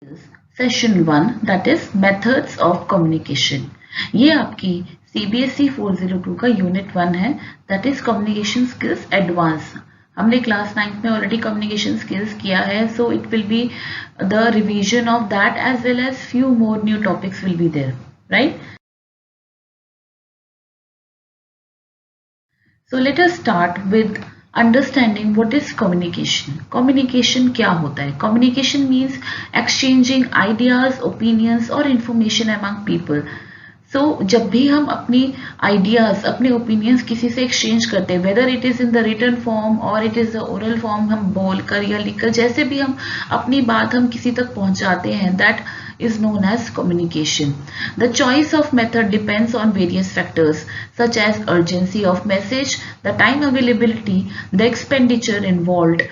is Session 1, that is Methods of Communication. ये आपकी CBSE 402 का यूनिट 1 है, that is Communication Skills Advanced. हमने क्लास 9th में ऑलरेडी कम्युनिकेशन स्किल्स किया है, so it will be the revision of that as well as few more new topics will be there, right? So let us start with understanding what is communication. Communication क्या होता है? Communication means exchanging ideas, opinions और information among people. So जब भी हम अपनी ideas, अपने opinions किसी से exchange करते हैं, whether it is in the written form or it is the oral form, हम बोल कर या लिख कर जैसे भी हम अपनी बात हम किसी तक पहुंचाते हैं, that is known as communication. The choice of method depends on various factors such as urgency of message, the time availability, the expenditure involved,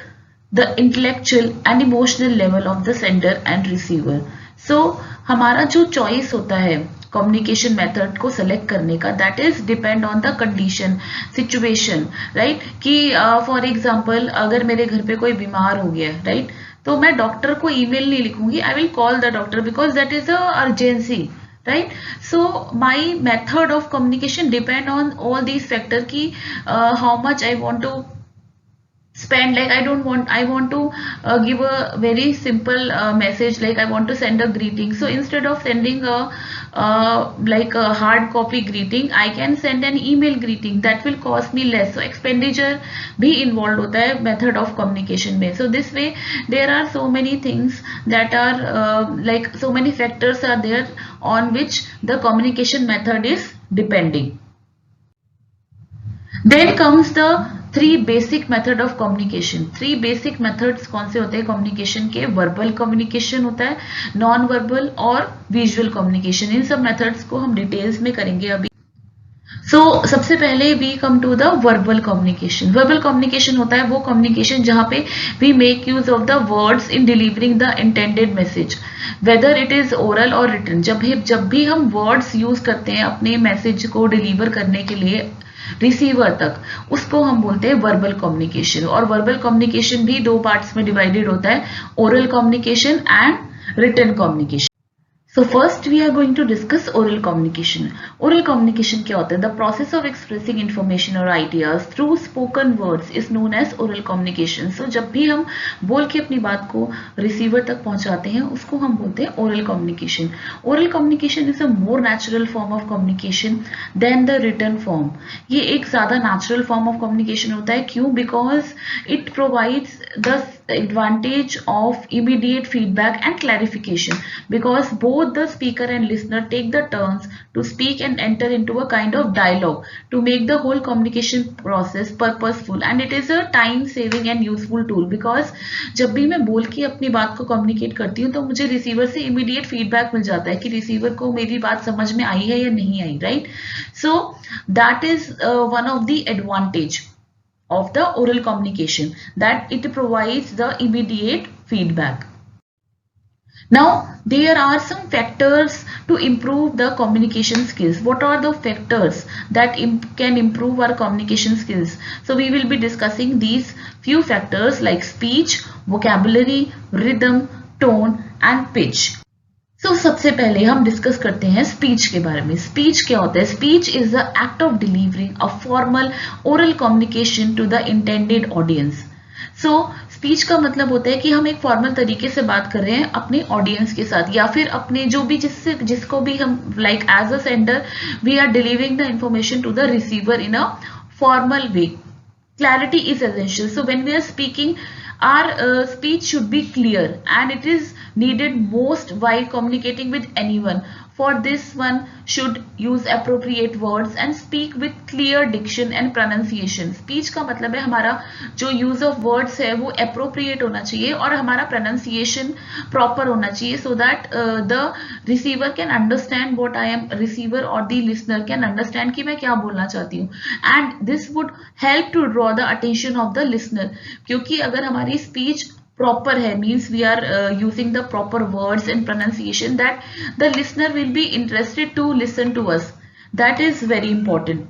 the intellectual and emotional level of the sender and receiver. So हमारा जो choice होता है communication method को select करने का, that is depend on the condition, situation, right? कि for example अगर मेरे घर पे कोई बीमार हो गया, राइट, तो मैं डॉक्टर को ईमेल नहीं लिखूंगी, I will call the doctor because that is a urgency, right? So my method of communication depend on all these factor की how much I want to spend. Like I want to give a very simple message, like I want to send a greeting. So instead of sending a like a hard copy greeting, I can send an email greeting. That will cost me less. So expenditure भी involved होता है method of communication में. So this way there are so many things that are like so many factors are there on which the communication method is depending. Then comes the three basic method of communication. Three basic methods कौन से होते हैं communication के? Verbal communication होता है, non verbal और visual communication. इन सब methods को हम डिटेल्स में करेंगे अभी. सबसे पहले we come to the verbal communication. Verbal communication होता है वो कम्युनिकेशन जहां पे we make use of the words in delivering the intended message, whether it is oral और रिटन. जब भी हम वर्ड्स यूज करते हैं अपने मैसेज को डिलीवर करने के लिए रिसीवर तक, उसको हम बोलते हैं वर्बल कम्युनिकेशन. और वर्बल कम्युनिकेशन भी दो पार्ट्स में डिवाइडेड होता है, oral communication and written communication. So first we are going to discuss oral communication. Oral communication क्या होता है? The process of expressing information or ideas through spoken words is known as oral communication. So जब भी हम बोल के अपनी बात को रिसीवर तक पहुंचाते हैं उसको हम बोलते हैं oral communication. Oral communication is a more natural form of communication than the written form. ये एक ज़्यादा natural form of communication होता है. क्यों? Because it provides the advantage of immediate feedback and clarification, because both the speaker and listener take the turns to speak and enter into a kind of dialogue to make the whole communication process purposeful, and it is a time saving and useful tool. Because जब भी मैं बोल के अपनी बात को communicate करती हूँ तो मुझे रिसीवर से immediate feedback मिल जाता है कि रिसीवर को मेरी बात समझ में आई है या नहीं आई, right? So that is one of the advantage of the oral communication, that it provides the immediate feedback. Now there are some factors to improve the communication skills. What are the factors that can improve our communication skills? So we will be discussing these few factors like speech, vocabulary, rhythm, tone and pitch. सबसे पहले हम discuss करते हैं speech के बारे में. Speech क्या होता है? Speech is the act of delivering a formal oral communication to the intended audience. Speech का मतलब होता है कि हम एक फॉर्मल तरीके से बात कर रहे हैं अपने ऑडियंस के साथ, या फिर अपने जो भी जिसको भी हम like as a sender we are delivering the information to the receiver in a formal way. Clarity is essential. So when we are speaking, our speech should be clear and it is needed most while communicating with anyone. For this one should use appropriate words and speak with clear diction and pronunciation. Speech का मतलब है हमारा जो use of words है वो appropriate होना चाहिए और हमारा pronunciation proper होना चाहिए, so that the receiver can understand what I am, receiver or the listener can understand कि मैं क्या बोलना चाहती हूँ. And this would help to draw the attention of the listener, क्योंकि अगर हमारी speech proper है, means we are using the proper words and pronunciation, that the listener will be interested to listen to us. That is very important.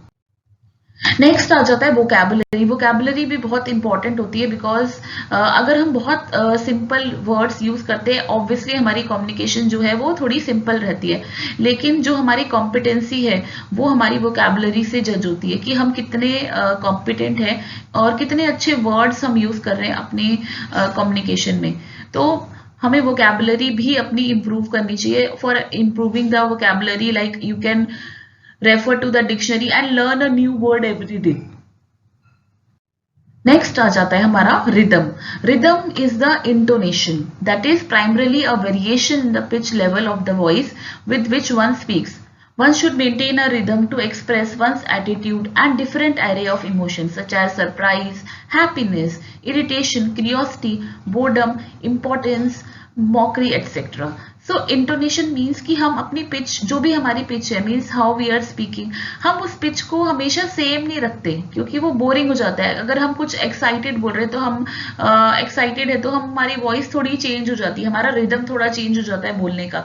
Next आ जाता है vocabulary. Vocabulary भी बहुत important होती है बिकॉज अगर हम बहुत सिंपल वर्ड्स यूज करते हैं ऑब्वियसली हमारी कम्युनिकेशन जो है वो थोड़ी सिंपल रहती है, लेकिन जो हमारी कॉम्पिटेंसी है वो हमारी वोकैबुलरी से जज होती है कि हम कितने कॉम्पिटेंट हैं और कितने अच्छे वर्ड्स हम यूज कर रहे हैं अपने कम्युनिकेशन में। तो हमें वोकैबुलरी भी अपनी इम्प्रूव करनी चाहिए। For improving the vocabulary like you can refer to the dictionary and learn a new word every day. Next आ जाता है हमारा rhythm. Rhythm is the intonation that is primarily a variation in the pitch level of the voice with which one speaks. One should maintain a rhythm to express one's attitude and different array of emotions such as surprise, happiness, irritation, curiosity, boredom, importance, mockery, etc. So intonation means कि हम अपनी pitch, जो भी हमारी pitch है, means how we are speaking, हम उस pitch को हमेशा सेम नहीं रखते क्योंकि वो बोरिंग हो जाता है. अगर हम कुछ एक्साइटेड बोल रहे हैं तो हम एक्साइटेड है तो हम हमारी वॉइस थोड़ी चेंज हो जाती है, हमारा रिदम थोड़ा चेंज हो जाता है बोलने का.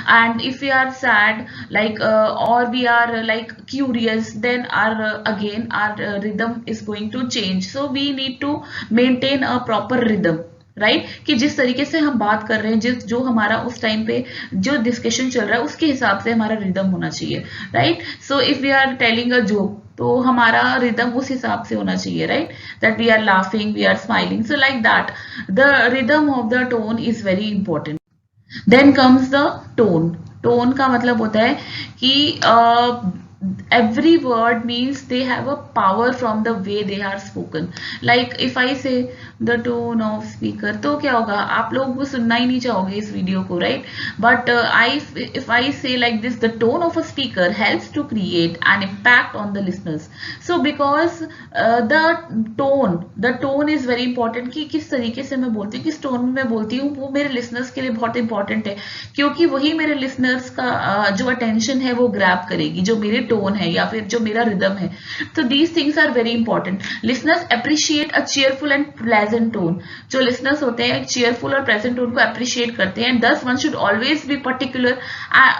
And if we are sad like और we are like curious then our rhythm is going to change. So we need to maintain a proper rhythm, right कि जिस तरीके से हम बात कर रहे हैं, जो हमारा उस टाइम पे जो डिस्कशन चल रहा है उसके हिसाब से हमारा रिदम होना चाहिए, right. So if we are telling a joke तो हमारा रिदम उस हिसाब से होना चाहिए, right, that we are laughing, we are smiling, so like that the rhythm of the tone is very important. Then comes the tone. Tone का मतलब होता है कि every word means they have a power from the way they are spoken. Like if I say the tone of speaker, तो क्या होगा, आप लोग वो सुनना ही नहीं चाहोगे इस वीडियो को, right. But if I say like this, the tone of a speaker helps to create an impact on the listeners. So because the tone is very important कि किस तरीके से मैं बोलती हूँ, किस टोन में मैं बोलती हूँ, वो मेरे लिसनर्स के लिए बहुत इंपॉर्टेंट है क्योंकि वही मेरे लिसनर्स का जो अटेंशन है वो ग्रैब करेगी, जो मेरे टोन है या फिर जो मेरा रिदम है. तो these things are very important. Listeners appreciate a cheerful and pleasant tone. जो लिसनर्स होते हैं चीयरफुल और प्लेजेंट टोन को अप्रिशिएट करते हैं. दस one should always be particular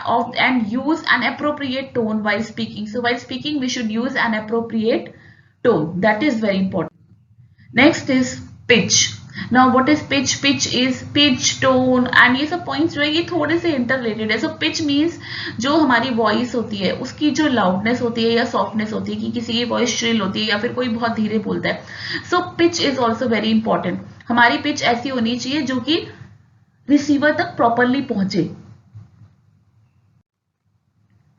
of and use an appropriate tone while speaking. So while speaking we should use an appropriate tone. That is very important. Next is pitch. Now what is pitch? Pitch is pitch, tone and ये सब points जो है ये थोड़े से interrelated है. So pitch means जो हमारी voice होती है उसकी जो loudness होती है या softness होती है कि किसी की voice shrill होती है या फिर कोई बहुत धीरे बोलता है. So pitch is also very important. हमारी pitch ऐसी होनी चाहिए जो कि receiver तक properly पहुंचे.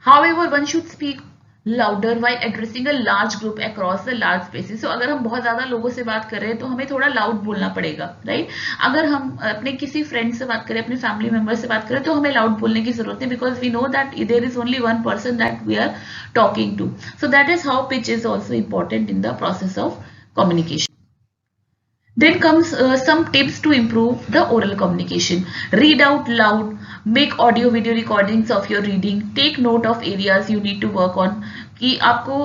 However, one should speak louder while addressing a large group across the large spaces. So अगर हम बहुत ज्यादा लोगों से बात कर रहे हैं तो हमें थोड़ा लाउड बोलना पड़ेगा, राइट. अगर हम अपने किसी फ्रेंड से बात करें, अपने फैमिली मेंबर से बात करें तो हमें लाउड बोलने की जरूरत है because we know that there is only one person that we are talking to. So that is how pitch is also important in the process of communication. Then comes some tips to improve the oral communication. Read out loud, make audio video recordings of your reading, take note of areas you need to work on. कि आपको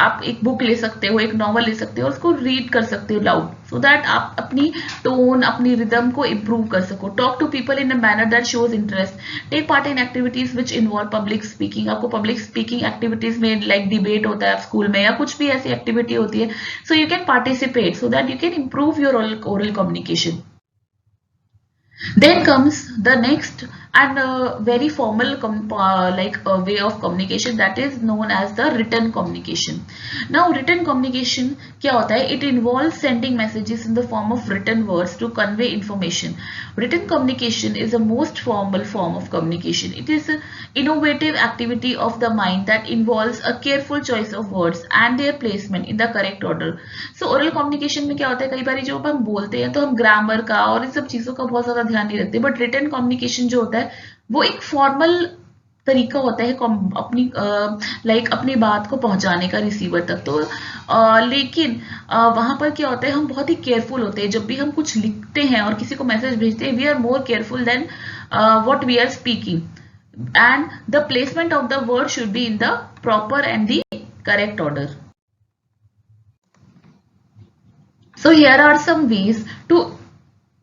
आप एक book ले सकते हो, एक novel ले सकते हो, उसको रीड कर सकते हो लाउड सो दैट आप अपनी टोन, अपनी रिदम को इम्प्रूव कर सको. Talk to people in a manner that shows interest. Take part in activities which involve public speaking. आपको पब्लिक स्पीकिंग एक्टिविटीज में लाइक डिबेट होता है स्कूल में या कुछ भी ऐसी एक्टिविटी होती है, so you can participate so that you can improve your oral communication. Then comes the next and very formal way of communication that is known as the written communication. Now written communication क्या होता है? It involves sending messages in the form of written words to convey information. Written communication is the most formal form of communication. It is an innovative activity of the mind that involves a careful choice of words and their placement in the correct order. So oral communication में क्या होता है, कई बार जो हम बोलते हैं तो हम ग्रामर का और इन सब चीजों का बहुत ज्यादा ध्यान नहीं रखते, बट रिटन कम्युनिकेशन जो होता है वो एक फॉर्मल तरीका होता है अपनी अपनी बात को पहुंचाने का रिसीवर तक. तो लेकिन वहां पर क्या होता है, हम बहुत ही केयरफुल होते हैं जब भी हम कुछ लिखते हैं और किसी को मैसेज भेजते हैं. We are more careful then what we are speaking and the placement of the word should be in the proper and the correct order. So here are some ways to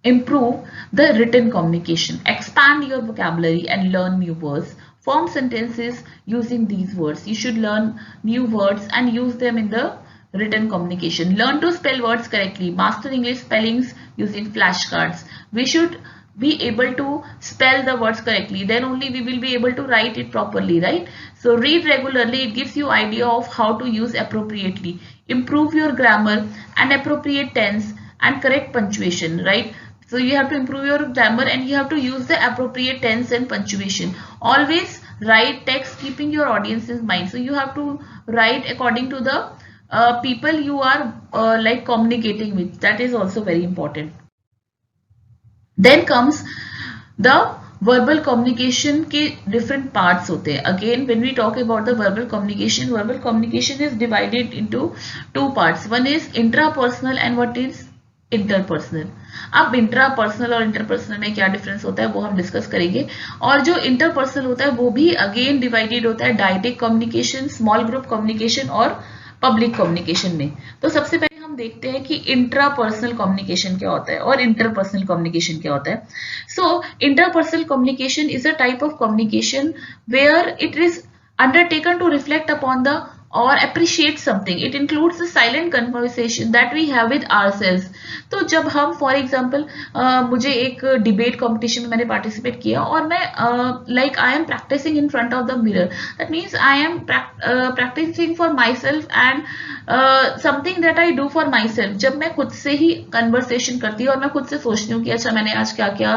improve the written communication. Expand your vocabulary and learn new words. Form sentences using these words. You should learn new words and use them in the written communication. Learn to spell words correctly. Master English spellings using flashcards. We should be able to spell the words correctly, then only we will be able to write it properly, right? So read regularly, it gives you idea of how to use appropriately. Improve your grammar and appropriate tense and correct punctuation, right? So you have to improve your grammar and you have to use the appropriate tense and punctuation. Always write text keeping your audience in mind. So you have to write according to the people you are like communicating with. That is also very important. Then comes the verbal communication के different parts होते हैं. Again, when we talk about the verbal communication is divided into two parts. One is intrapersonal and what is interpersonal. अब intrapersonal और interpersonal में क्या difference होता है वो हम डिस्कस करेंगे. और जो इंटरपर्सनल होता है वो भी अगेन डिवाइडेड होता है direct communication, small group communication और पब्लिक कम्युनिकेशन में. तो सबसे पहले हम देखते हैं कि इंट्रापर्सनल कम्युनिकेशन क्या होता है और इंटरपर्सनल कम्युनिकेशन क्या होता है. So interpersonal communication is a type of communication where it is undertaken to reflect upon the or appreciate something. It includes the silent conversation that we have with ourselves. तो जब हम for example मुझे एक debate competition में मैंने participate किया और मैं like I am practising in front of the mirror. That means I am practising for myself and something that I do for myself. जब मैं खुद से ही कन्वर्सेशन करती हूँ और मैं खुद से सोचती हूँ कि अच्छा मैंने आज क्या क्या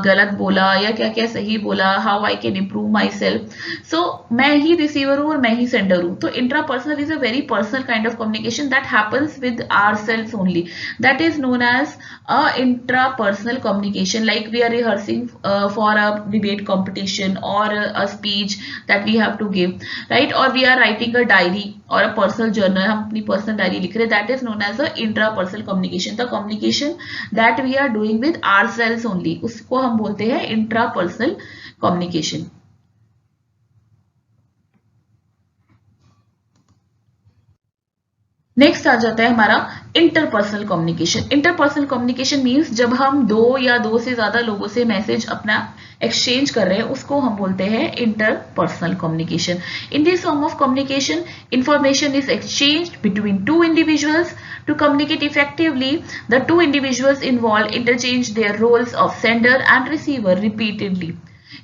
गलत बोला या क्या क्या सही बोला, how I can improve myself. सो मैं ही रिसीवर हूँ और मैं ही सेंडर हूँ. So intrapersonal is a very personal kind of communication that happens with ourselves only. That is known as a intrapersonal communication. Like we are rehearsing for a debate competition or a speech that we have to give, right? Or we are writing a diary or a personal journal. हम अपनी personal diary लिख रहे हैं. That is known as a intrapersonal communication. The communication that we are doing with ourselves only. उसको हम बोलते हैं intrapersonal communication. Next आ जाता है हमारा interpersonal communication. Interpersonal communication means जब हम दो या दो से ज्यादा लोगों से मैसेज अपना एक्सचेंज कर रहे हैं उसको हम बोलते हैं interpersonal communication. In this form of communication information is exchanged between two individuals. To communicate effectively the two individuals involve interchange their roles of sender and receiver repeatedly.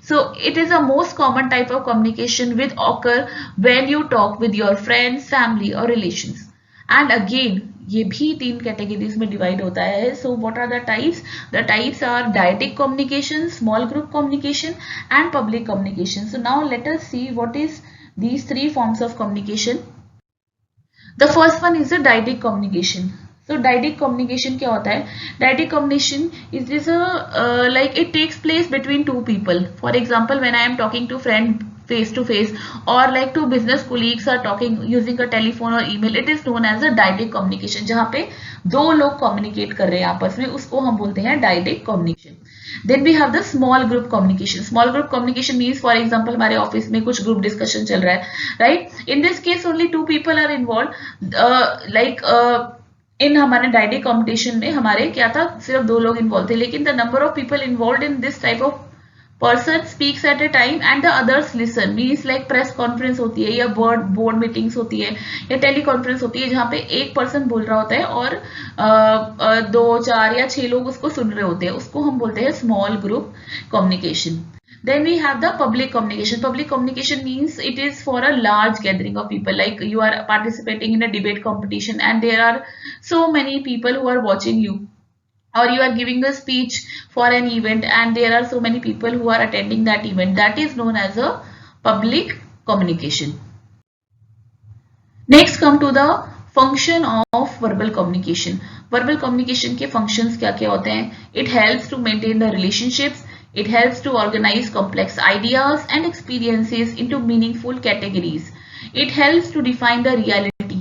So it is a most common type of communication which occur when you talk with your friends, family or relations. And again ये भी तीन categories में divide होता है. So what are the types? The types are direct communication, small group communication and public communication. So now let us see what is these three forms of communication. The first one is a direct communication. So direct communication क्या होता है? Direct communication is a like it takes place between two people. For example, when I am talking to friend face to face or like two business colleagues are talking using a telephone or email, it is known as a direct communication. जहाँ पे दो लोग communicate कर रहे हैं आपस में, उसको हम बोलते हैं direct communication. Then we have the small group communication. Small group communication means, for example, हमारे ऑफिस में कुछ group discussion चल रहा है, right? In this case, only two people are involved. इन हमारे डायरेक्ट कॉम्पिटिशन में हमारे क्या था, सिर्फ दो लोग इन्वॉल्व थे, लेकिन the number of people involve in this type of person speaks at a time and the others listen. Means like press conference होती है या बोर्ड मीटिंग्स होती है या टेली कॉन्फ्रेंस होती है जहाँ पे एक पर्सन बोल रहा होता है और 2, 4 या 6 लोग उसको सुन रहे होते हैं, उसको हम बोलते हैं small group communication. Then we have the public communication. Public communication means it is for a large gathering of people. Like you are participating in a debate competition and there are so many people who are watching you, or you are giving a speech for an event and there are so many people who are attending that event. That is known as a public communication. Next come to the function of verbal communication. Verbal communication के functions क्या क्या होते हैं? It helps to maintain the relationships. It helps to organize complex ideas and experiences into meaningful categories. It helps to define the reality.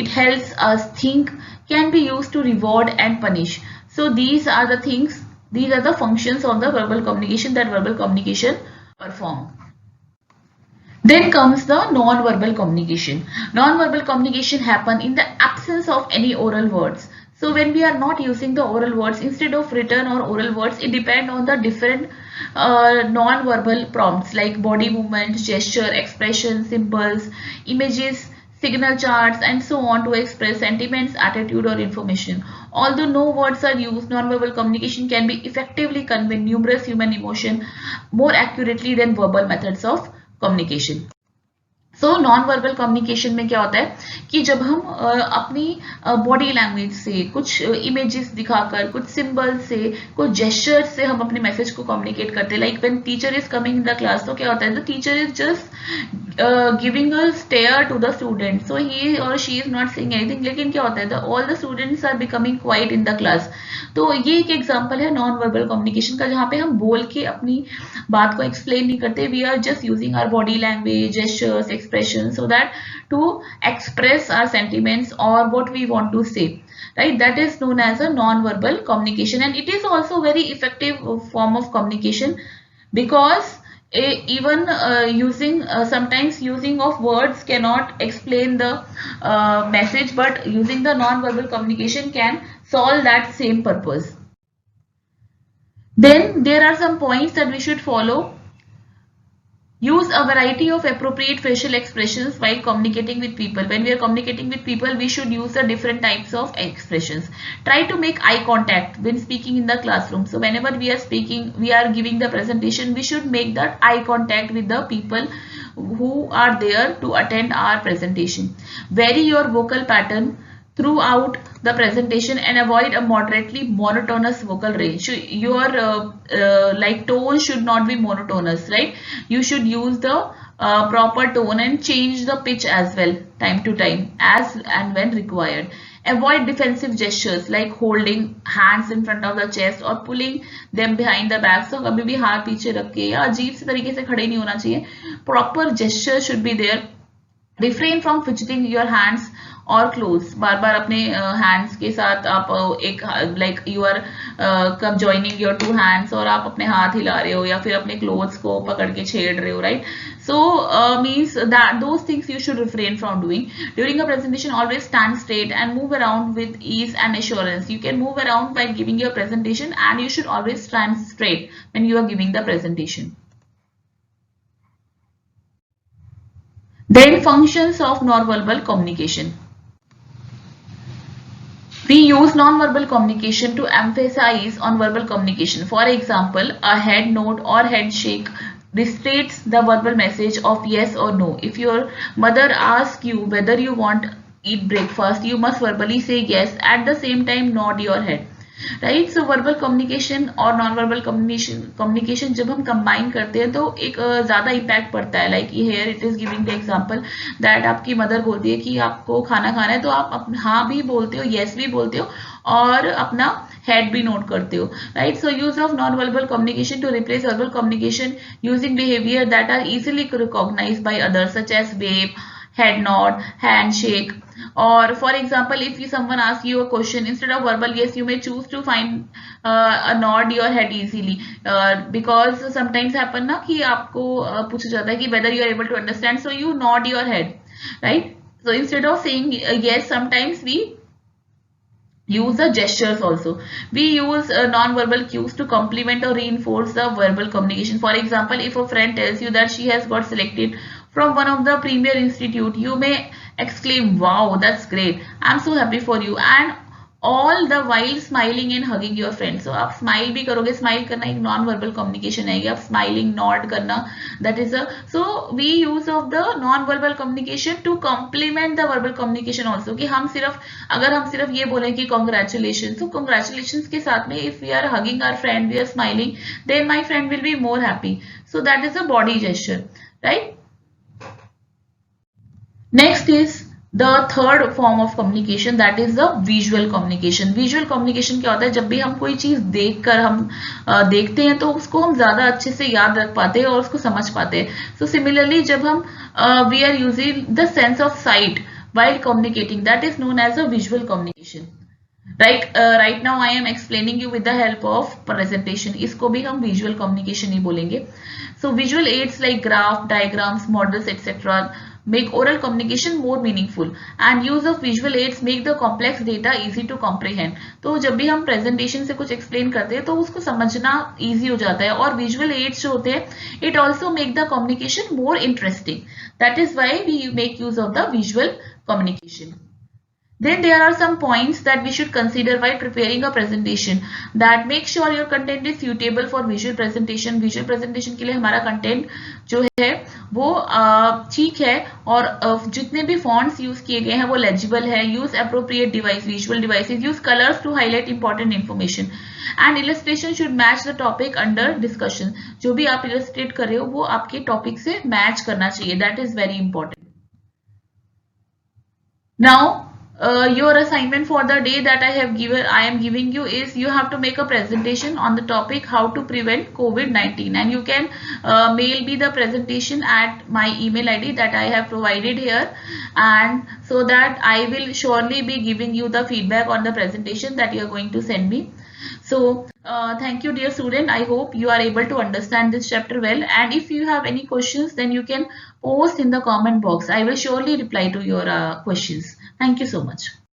It helps us think, can be used to reward and punish. So these are the things, these are the functions of the verbal communication that verbal communication perform. Then comes the non-verbal communication. Non-verbal communication happen in the absence of any oral words. So when we are not using the oral words, instead of written or oral words, it depends on the different non-verbal prompts like body movements, gesture, expression, symbols, images, signal charts, and so on to express sentiments, attitude, or information. Although no words are used, nonverbal communication can be effectively convey numerous human emotion more accurately than verbal methods of communication. So non verbal communication में क्या होता है कि जब हम अपनी body language से, कुछ इमेजेस दिखाकर, कुछ सिंबल से, कुछ जेस्चर्स से हम अपने मैसेज को कम्युनिकेट करते हैं. Like when teacher is coming in the class, तो क्या होता है, the teacher is just giving a stare to the student, so he और she is not saying anything, लेकिन क्या होता है, all the students are becoming quiet in the class. तो ये एक एग्जाम्पल है नॉन वर्बल कम्युनिकेशन का, जहाँ पे हम बोल के अपनी बात को एक्सप्लेन नहीं करते. We are just using our body language, gestures, expressions, so that to express our sentiments or what we want to say, right? That is known as a non-verbal communication, and it is also very effective form of communication, because even sometimes using of words cannot explain the message, but using the non-verbal communication can solve that same purpose. Then there are some points that we should follow. Use a variety of appropriate facial expressions while communicating with people. When we are communicating with people, we should use the different types of expressions. Try to make eye contact when speaking in the classroom. So whenever we are speaking, we are giving the presentation, we should make that eye contact with the people who are there to attend our presentation. Vary your vocal pattern throughout the presentation and avoid a moderately monotonous vocal range. So your like tone should not be monotonous, right? You should use the proper tone and change the pitch as well time to time as and when required. Avoid defensive gestures like holding hands in front of the chest or pulling them behind the back. So कभी भी हाथ पीछे रख के या अजीब से तरीके से खड़े नहीं होना चाहिए. Proper gesture should be there. Refrain from fidgeting your hands और क्लोज. बार बार अपने हैंड्स के साथ आप एक like you are joining your two hands और आप अपने हाथ हिला रहे हो या फिर अपने क्लोथ्स को पकड़ के छेड़ रहे हो, right? So means that those things you should refrain from doing. During a presentation always stand straight and move around with ease and assurance. You can move around by giving your presentation and you should always stand straight when you are giving the presentation. Then functions of non-verbal communication. We use non-verbal communication to emphasize on verbal communication. For example, a head nod or head shake restates the verbal message of yes or no. If your mother asks you whether you want to eat breakfast, you must verbally say yes, at the same time nod your head. Right. So verbal communication और non verbal communication जब हम combine करते हैं तो एक ज्यादा impact पड़ता है. Like here it is giving the example that आपकी मदर बोलती है कि आपको खाना खाना है, तो आप हाँ भी बोलते हो, येस भी बोलते हो और अपना हेड भी नोट करते हो, right? So use of non verbal communication to replace verbal communication using behaviour that are easily recognised by others such as wave, head nod, handshake. Or for example, if someone asks you a question, instead of verbal yes, you may choose to find a nod your head easily, because sometimes happen ना कि आपको पूछा जाता है कि whether you are able to understand, so you nod your head, right? So instead of saying yes, sometimes we use the gestures also. We use non-verbal cues to complement or reinforce the verbal communication. For example, if a friend tells you that she has got selected from one of the premier institute, you may exclaim, wow, that's great, I'm so happy for you, and all the while smiling and hugging your friend. So आप smile भी करोगे. Smile करना एक non-verbal communication है. आप smiling, nod करना, that is a, so we use of the non-verbal communication to complement the verbal communication also. कि हम सिर्फ अगर हम सिर्फ ये बोलें कि congratulations, so congratulations के साथ में if we are hugging our friend, we are smiling, then my friend will be more happy. So that is a body gesture, right? Next is the third form of communication, that is the visual communication. Visual communication क्या होता है? जब भी हम कोई चीज देखकर हम देखते हैं तो उसको हम ज्यादा अच्छे से याद रख पाते हैं और उसको समझ पाते हैं. So similarly, जब हम we are using the sense of sight while communicating, that is known as a visual communication. Right now I am explaining you with the help of presentation. इसको भी हम visual communication ही बोलेंगे. So visual aids like graph, diagrams, models, etc. make oral communication more meaningful, and use of visual aids make the complex data easy to comprehend. तो जब भी हम presentation से कुछ explain करते हैं तो उसको समझना easy हो जाता है. और visual aids जो होते हैं it also make the communication more interesting. That is why we make use of the visual communication. Then there are some points that we should consider while preparing a presentation. That make sure your content is suitable for visual presentation. Visual presentation के लिए हमारा content जो है वो ठीक है और जितने भी fonts use किए गए हैं वो legible है. Use appropriate device, visual devices. Use colors to highlight important information. And illustration should match the topic under discussion. जो भी आप illustrate कर रहे हो वो आपके topic से match करना चाहिए. That is very important. Now your assignment for the day that I am giving you is you have to make a presentation on the topic how to prevent COVID-19, and you can mail me the presentation at my email ID that I have provided here, and so that I will surely be giving you the feedback on the presentation that you are going to send me. So thank you dear student. I hope you are able to understand this chapter well, and if you have any questions then you can post in the comment box. I will surely reply to your questions. Thank you so much.